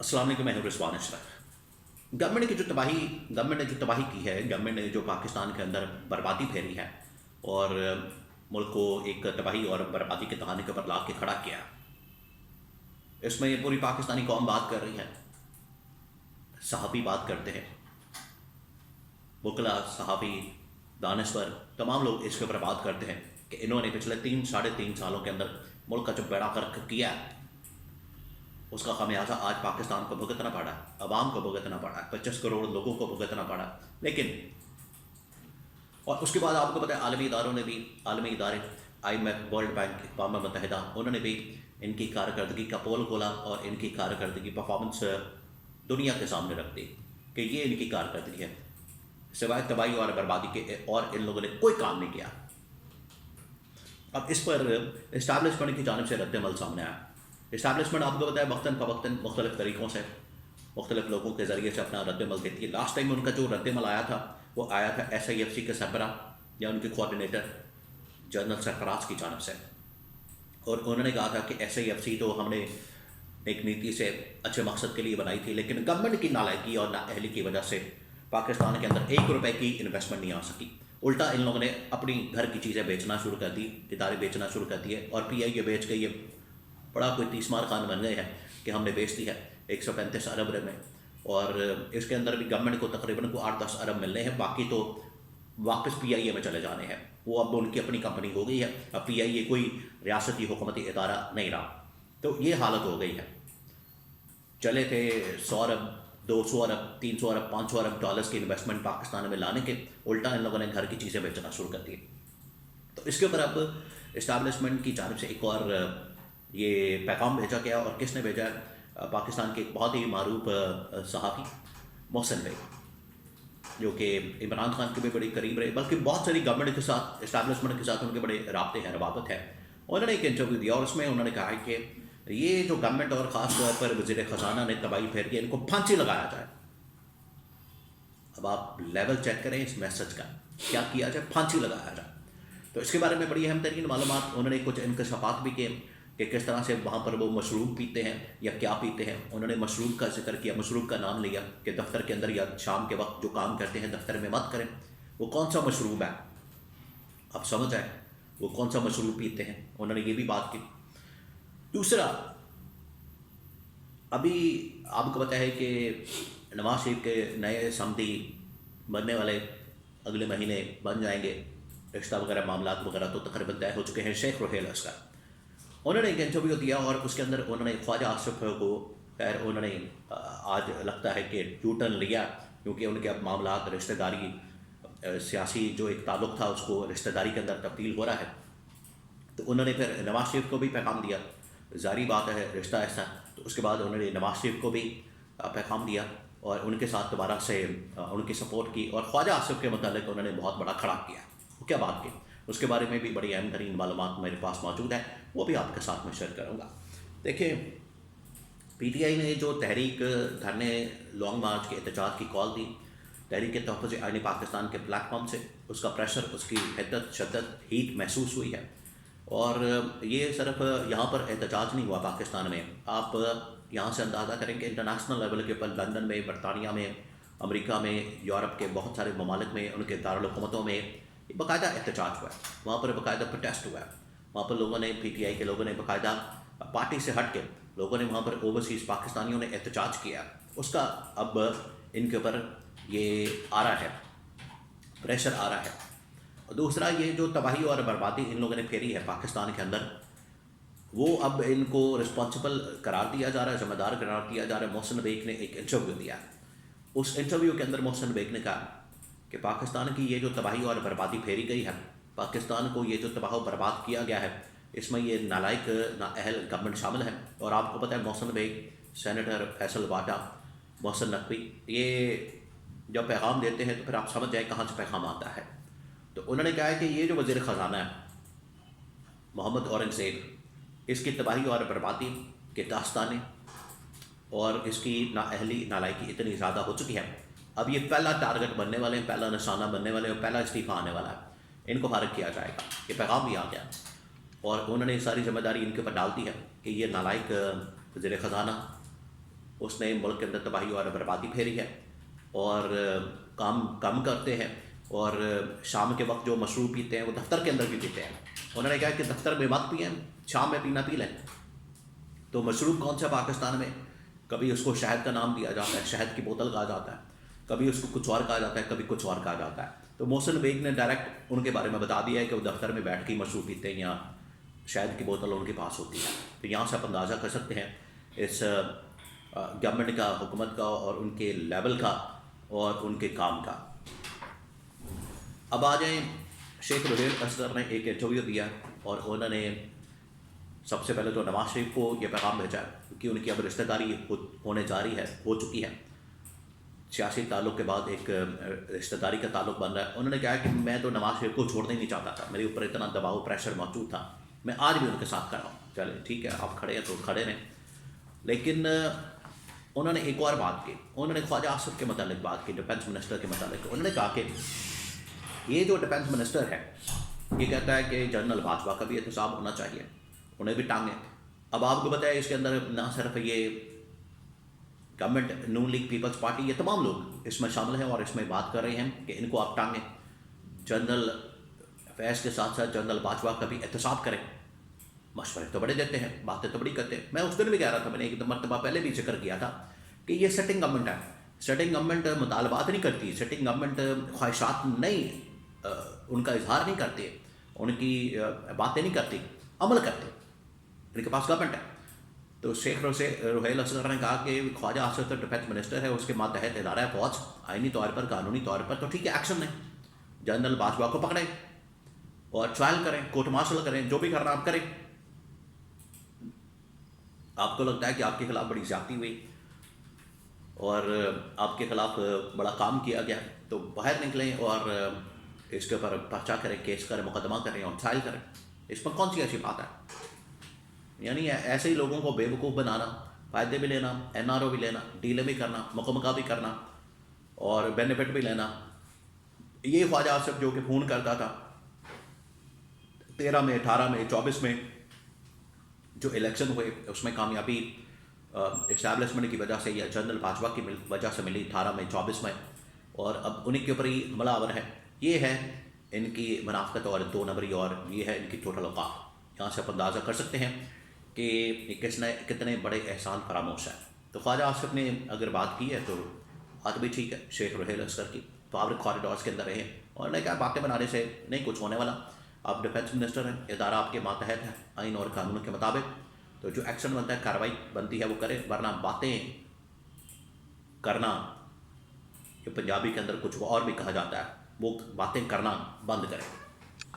अस्सलाम वालेकुम, मैं हूं रिजवान अशरफ। गवर्नमेंट ने जो तबाही की है, गवर्नमेंट ने जो पाकिस्तान के अंदर बर्बादी फेरी है और मुल्क को एक तबाही और बर्बादी के दहाने के ऊपर ला के खड़ा किया, इसमें ये पूरी पाकिस्तानी कौम बात कर रही है, सहाफ़ी बात करते हैं, वकला, सहाफ़ी, दानश्वर, तमाम लोग इसके ऊपर बात करते हैं कि इन्होंने पिछले 3-3.5 सालों के अंदर मुल्क का जो बेड़ा गर्क किया है, उसका खामियाजा आज पाकिस्तान को भुगतना पड़ा, अवाम को भुगतना पड़ा, 25 करोड़ लोगों को भुगतना पड़ा। लेकिन और उसके बाद आपको पता है आलमी इदारों ने भी, आलमी इदारे IMF, वर्ल्ड बैंक, अक़वाम मुत्तहिदा, उन्होंने भी इनकी कारकर्दगी का पोल खोला और इनकी कारकर्दगी परफॉर्मेंस दुनिया के सामने रख दी कि ये इनकी कारकर्दगी है, सिवाय तबाही और बर्बादी के और इन लोगों ने कोई काम नहीं किया। अब इस पर इस्टेब्लिशमेंट की जानिब से रद्द-ए-अमल सामने आया। इस्टेब्लिशमेंट आपको बताया वक्तन फ़वक्तन मुख्तलिफ़ तरीक़ों से मुख्तलिफ़ लोगों के ज़रिए से अपना रद्द-ए-अमल देती है। लास्ट टाइम उनका जो रद्द-ए-अमल आया था वो आया था SIFC के सरबरा या उनके कोऑर्डिनेटर जनरल सरफराज की जानिब से, और उन्होंने कहा था कि SIFC तो हमने एक नीति से अच्छे मकसद के लिए बनाई थी, लेकिन गवर्नमेंट की नालायकी और नाअहली की वजह से पाकिस्तान के अंदर 1 रुपये की इन्वेस्टमेंट नहीं आ सकी। उल्टा इन लोगों ने अपनी घर की चीज़ें बेचना शुरू कर दी, इदारे बेचना शुरू कर दिए, और PIA बेच के ये बड़ा कोई तीसमार खान बन गए हैं कि हमने बेच दी है 135 अरब में, और इसके अंदर भी गवर्नमेंट को तकरीबन को 8-10 अरब मिलने हैं, बाकी तो वापस PIA में चले जाने हैं। वो अब उनकी अपनी कंपनी हो गई है, अब PIA कोई रियासती हुकूमती इदारा नहीं रहा। तो ये हालत हो गई है। चले थे 100 अरब, 200 अरब, 300 अरब, 500 अरब डॉलर्स की इन्वेस्टमेंट पाकिस्तान में लाने के, उल्टा इन लोगों ने घर की चीज़ें बेचना शुरू कर दी। तो इसके ऊपर अब इस्टेब्लिशमेंट की जानिब से एक और ये पैगाम भेजा गया, और किसने भेजा है? पाकिस्तान के एक बहुत ही मारूफ सहाफ़ी मोहसिन बेग, जो कि इमरान खान के भी बड़े करीब रहे, बल्कि बहुत सारी गवर्नमेंट के साथ, इस्टेब्लिशमेंट के साथ उनके बड़े राब्ते हैं, रवाबत है। उन्होंने एक इंटरव्यू दिया और उसमें उन्होंने कहा कि ये जो गवर्नमेंट और ख़ास तौर पर वज़ीर ख़जाना ने तबाही फेर की, इनको फांसी लगाया जाए। अब आप लेवल चेक करें इस मैसेज का, क्या किया जाए? फांसी लगाया जाए। तो इसके बारे में बड़ी अहम तरीन मालूमात उन्होंने कुछ इंकशाफात भी किए कि किस तरह से वहाँ पर वो मशरूब पीते हैं या क्या पीते हैं। उन्होंने मशरूब का जिक्र किया, मशरूब का नाम लिया कि दफ्तर के अंदर या शाम के वक्त जो काम करते हैं दफ्तर में मत करें। वो कौन सा मशरूब है, आप समझ आए वो कौन सा मशरूब पीते हैं, उन्होंने ये भी बात की। दूसरा, अभी आपको पता है कि नवाज शरीफ के नए समधी बनने वाले अगले महीने बन जाएंगे, रिश्ता वगैरह मामलात वगैरह तो तकरीबन तय हो चुके हैं। शेख रोहेल असगर, उन्होंने एक इंटरव्यू दिया और उसके अंदर उन्होंने ख्वाजा आसिफ को, खैर उन्होंने आज लगता है कि यू टर्न लिया, क्योंकि उनके अब मामलात रिश्तेदारी, सियासी जो एक ताल्लुक़ था उसको रिश्तेदारी के अंदर तब्दील हो रहा है। तो उन्होंने फिर नवाज शरीफ को भी पैगाम दिया, जारी बात है रिश्ता ऐसा। तो उसके बाद उन्होंने नवाज शरीफ को भी पैगाम दिया और उनके साथ दोबारा से उनकी सपोर्ट की, और ख्वाजा आसिफ के मतलब उन्होंने बहुत बड़ा खड़ा किया। वो क्या बात की, उसके बारे में भी बड़ी अहम तरीन मालूमात मेरे पास मौजूद है, वो भी आपके साथ में शेयर करूँगा। देखिए, PTI ने जो तहरीक धरने लॉन्ग मार्च के एहतजाज की कॉल दी, तहरीक तहफ़्फ़ुज़ आईन पाकिस्तान के प्लेटफॉर्म से, उसका प्रेशर, उसकी हिद्दत, शद्दत, हीट महसूस हुई है। और ये सिर्फ यहाँ पर एहतजाज नहीं हुआ पाकिस्तान में, आप यहाँ से अंदाज़ा करें कि इंटरनेशनल लेवल के ऊपर लंदन में, बरतानिया में, अमेरिका में, यूरोप के बहुत सारे ममालिक में, उनके दारुल हुकूमतों में बाकायदा एहतजाज हुआ है, वहाँ पर बाकायदा प्रोटेस्ट हुआ है। वहाँ पर लोगों ने, PTI के लोगों ने बाकायदा पार्टी से हट के लोगों ने वहाँ पर ओवरसीज़ पाकिस्तानियों ने एहतजाज किया। उसका अब इनके ऊपर ये आ रहा है, प्रेशर आ रहा है। और दूसरा, ये जो तबाही और बर्बादी इन लोगों ने फेरी है पाकिस्तान के अंदर, वो अब इनको रिस्पॉन्सिबल करार दिया जा रहा है, ज़िम्मेदार करार दिया जा रहा है। मोहसिन बेग ने एक इंटरव्यू दिया, उस इंटरव्यू के अंदर मोहसिन बेग ने कहा कि पाकिस्तान की ये जो तबाही और बर्बादी फेरी गई है, पाकिस्तान को ये जो तबाह और बर्बाद किया गया है, इसमें ये नालायक, नाअहल गवर्नमेंट शामिल है। और आपको पता है मोहसिन बेग, सेनेटर फैसल वाटा, मोहसिन नकवी, ये जब पैगाम देते हैं तो फिर आप समझ जाए कहाँ से पैगाम आता है। तो उन्होंने कहा है कि ये जो वज़ीर ख़जाना है मोहम्मद औरंगज़ेब, इसकी तबाही और बर्बादी के दास्ताने और इसकी नाअहली, नालायकी इतनी ज़्यादा हो चुकी है, अब ये पहला टारगेट बनने वाले हैं, पहला निशाना बनने वाले हैं, पहला इस्तीफ़ा आने वाला है, इनको फारिग किया जाएगा। ये पैगाम भी आ गया और उन्होंने सारी जिम्मेदारी इनके ऊपर डाल दी है कि ये नालायक वज़ीर ख़जाना اس نے ملک کے اندر تباہی اور بربادی پھیری ہے، اور کام کم کرتے ہیں، اور شام کے وقت جو مشروب پیتے ہیں وہ دفتر کے اندر بھی پیتے ہیں۔ انہوں نے کہا کہ دفتر میں مت پئیں، شام میں پینا پی لیں۔ تو مشروب کون سا پاکستان میں؟ کبھی اس کو شہد کا نام دیا جاتا ہے، شہد کی بوتل کہا جاتا ہے، کبھی اس کو کچھ اور کہا جاتا ہے، کبھی کچھ اور کہا جاتا ہے۔ تو محسن بیگ نے ڈائریکٹ ان کے بارے میں بتا دیا ہے کہ وہ دفتر میں بیٹھ کے مشروب پیتے ہیں یا شہد کی بوتل ان کے پاس ہوتی ہے۔ تو یہاں سے آپ اندازہ کر سکتے ہیں اس گورنمنٹ کا، حکومت کا، اور ان کے لیول کا اور ان کے کام کا۔ اب آ جائیں، شیخ رحیل اصغر نے ایک انٹرویو دیا اور انہوں نے سب سے پہلے تو نواز شریف کو یہ پیغام بھیجا کہ ان کی اب رشتہ داری ہونے جاری ہے، ہو چکی ہے، سیاسی تعلق کے بعد ایک رشتہ داری کا تعلق بن رہا ہے۔ انہوں نے کہا کہ میں تو نواز شریف کو چھوڑنا ہی نہیں چاہتا تھا، میرے اوپر اتنا دباؤ پریشر موجود تھا، میں آج بھی ان کے ساتھ کھڑا ہوں۔ چلے ٹھیک ہے، آپ کھڑے ہیں تو کھڑے رہیں۔ لیکن انہوں نے ایک اور بات کی، انہوں نے خواجہ آصف کے متعلق بات کی، ڈیفینس منسٹر کے متعلق۔ انہوں نے کہا کہ یہ جو ڈیفینس منسٹر ہے یہ کہتا ہے کہ جنرل باجوہ کا بھی احتساب ہونا چاہیے، انہیں بھی ٹانگیں۔ اب آپ کو بتائیں اس کے اندر نہ صرف یہ گورنمنٹ، نون لیگ، پیپلز پارٹی، یہ تمام لوگ اس میں شامل ہیں اور اس میں بات کر رہے ہیں کہ ان کو آپ ٹانگیں، جنرل فیض کے ساتھ ساتھ جنرل باجوہ کا بھی احتساب کریں۔ مشورے تو بڑے دیتے ہیں، باتیں تو بڑی کرتے ہیں۔ میں اس دن بھی کہہ رہا تھا، میں نے ایک مرتبہ پہلے بھی ذکر کیا تھا کہ یہ سیٹنگ گورنمنٹ ہے۔ سیٹنگ گورنمنٹ مطالبات نہیں کرتی، سیٹنگ گورنمنٹ خواہشات نہیں ان کا اظہار نہیں کرتی، ان کی باتیں نہیں کرتی، عمل کرتے، ان کے پاس گورنمنٹ ہے۔ تو شیخ رحیل اصغر نے کہا کہ خواجہ آصف تو ڈیفینس منسٹر ہے، اس کے ماتحت ادارہ ہے فوج، آئینی طور پر، قانونی طور پر تو ٹھیک ہے، ایکشن لیں، جنرل باجوہ کو پکڑیں اور ٹرائل کریں، کورٹ مارشل کریں، جو بھی کرنا آپ کریں۔ آپ کو لگتا ہے کہ آپ کے خلاف بڑی زیادتی ہوئی اور آپ کے خلاف بڑا کام کیا گیا، تو باہر نکلیں اور اس کے اوپر پرچہ کریں، کیس کریں، مقدمہ کریں اور ٹرائل کریں۔ اس میں کون سی ایسی بات ہے؟ یعنی ایسے ہی لوگوں کو بے وقوف بنانا، فائدے بھی لینا، این آر او بھی لینا، ڈیلیں بھی کرنا، مقامہ بھی کرنا اور بینیفٹ بھی لینا۔ یہ خواجہ آصف جو کہ فون کرتا تھا 13 میں، 18 میں، 24 میں جو الیکشن ہوئے اس میں کامیابی اسٹیبلشمنٹ کی وجہ سے یا جنرل باجوہ کی وجہ سے ملی 18 میں، 24 میں، اور اب انہیں کے اوپر ہی حملہ آور ہے۔ یہ ہے ان کی منافقت اور دو نمبری، اور یہ ہے ان کی ٹوٹل اوقات۔ یہاں سے آپ اندازہ کر سکتے ہیں کہ کتنے بڑے احسان فراموش ہیں۔ تو خواجہ آصف نے اگر بات کی ہے تو بات بھی ٹھیک ہے شیخ رحیل اصغر کی، تو آپ کوریڈورس کے اندر رہیں، اور نے کہا باتیں بنانے سے نہیں کچھ ہونے والا، آپ ڈیفینس منسٹر ہیں، ادارہ آپ کے ماتحت ہے آئین اور قانون کے مطابق، تو جو ایکشن بنتا ہے، کارروائی بنتی ہے وہ کرے، ورنہ باتیں کرنا، کہ پنجابی کے اندر کچھ اور بھی کہا جاتا ہے، وہ باتیں کرنا بند کریں۔